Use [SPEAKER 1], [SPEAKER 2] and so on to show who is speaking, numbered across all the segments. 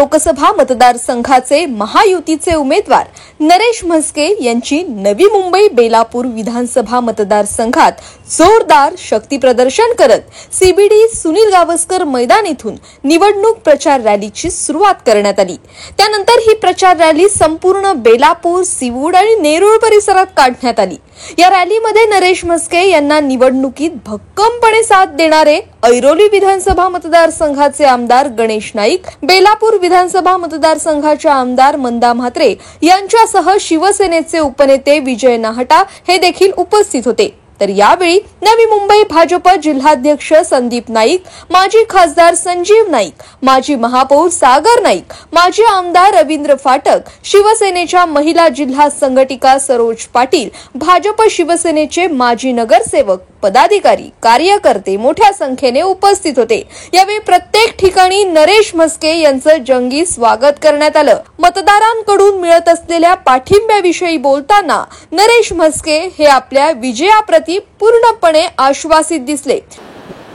[SPEAKER 1] लोकसभा मतदारसंघाचे महायुतीचे उमेदवार नरेश म्हस्के यांची नवी मुंबई बेलापूर विधानसभा मतदारसंघात जोरदार शक्ती प्रदर्शन करत सीबीडी सुनील गावस्कर मैदान येथून निवडणूक प्रचार रॅलीची सुरुवात करण्यात आली। त्यानंतर ही प्रचार रॅली संपूर्ण बेलापूर, सिवूड आणि नेरूळ परिसरात काढण्यात आली। या रॅलीमध्ये नरेश म्हस्के यांना निवडणुकीत भक्कमपणे साथ देणारे ऐरोली विधानसभा मतदारसंघाचे आमदार गणेश नाईक, बेलापूर विधानसभा मतदारसंघाच्या आमदार मंदा म्हात्रे यांच्यासह शिवसेनेचे उपनेते विजय नाहटा हे देखील उपस्थित होते। तर यावेळी नवी मुंबई भाजप जिल्हाध्यक्ष संदीप नाईक, माजी खासदार संजीव नाईक, माजी महापौर सागर नाईक, माजी आमदार रवींद्र फाटक, शिवसेनेच्या महिला जिल्हा संघटिका सरोज पाटील, भाजप शिवसेनेचे माजी नगरसेवक, पदाधिकारी, कार्यकर्ते मोठ्या संख्येने उपस्थित होते। यावेळी प्रत्येक ठिकाणी नरेश म्हस्के यांचं जंगी स्वागत करण्यात आलं। मतदारांकडून मिळत असलेल्या पाठिंब्याविषयी बोलताना नरेश म्हस्के हे आपल्या विजयाप्रती पूर्णपणे आश्वासित दिसले।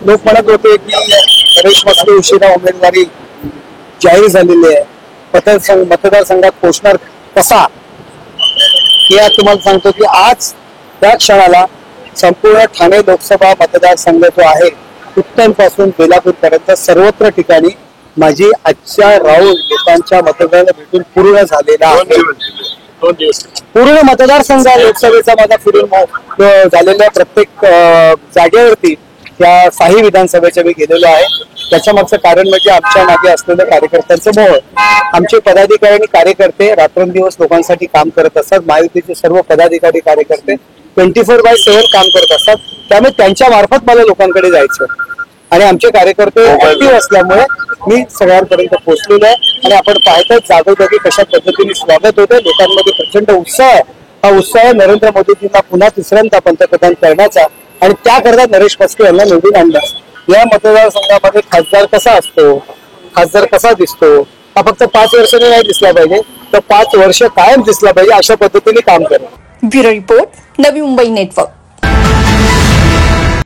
[SPEAKER 2] लोक म्हणत होते की नरेश म्हस्के उशिरा उमेदवारी जाहीर झालेली आहे, मतदारसंघात पोहोचणार कसा, हे तुम्हाला सांगतो की आज त्या क्षणाला संपूर्ण ठाणे लोकसभा मतदारसंघ जो आहे उत्तम पासून बेलापूर पर्यंत सर्वत्र ठिकाणी माझी आजच्या राऊंड लोकांच्या मतदानाला भेटून पूर्ण झालेला आहे। पूर्ण मतदारसंघ लोकसभेचा माझा फिरून झालेल्या प्रत्येक जागेवरती या 6 विधानसभेच्या मी गेलेलो आहे। त्याच्या मागचं कारण म्हणजे आमच्या मागे असलेल्या कार्यकर्त्यांचं मोह। आमचे पदाधिकारी आणि कार्यकर्ते रात्रंदिवस लोकांसाठी काम करत असतात। महायुतीचे सर्व पदाधिकारी कार्यकर्ते 24/7 काम करत असतात, त्यामुळे त्यांच्या मार्फत मला लोकांकडे जायचं आणि आमचे कार्यकर्ते ऍक्टिव्ह असल्यामुळे मी सगळ्यांपर्यंत पोहोचलेलो आहे। आणि आपण पाहतोय जागोजागी कशा पद्धतीने स्वागत होते, लोकांमध्ये प्रचंड उत्साह आहे। हा उत्साह नरेंद्र मोदीजींना पुन्हा तिसऱ्यांदा पंतप्रधान करण्याचा आणि त्याकरता नरेश म्हस्के यांना निवडून आणलं। या मतदारसंघामध्ये खासदार कसा असतो, खासदार कसा दिसतो, हा फक्त 5 वर्षांनी नाही दिसला पाहिजे, तर 5 वर्ष कायम दिसला पाहिजे, अशा पद्धतीने काम करा।
[SPEAKER 1] Bureau report, Navi Mumbai network.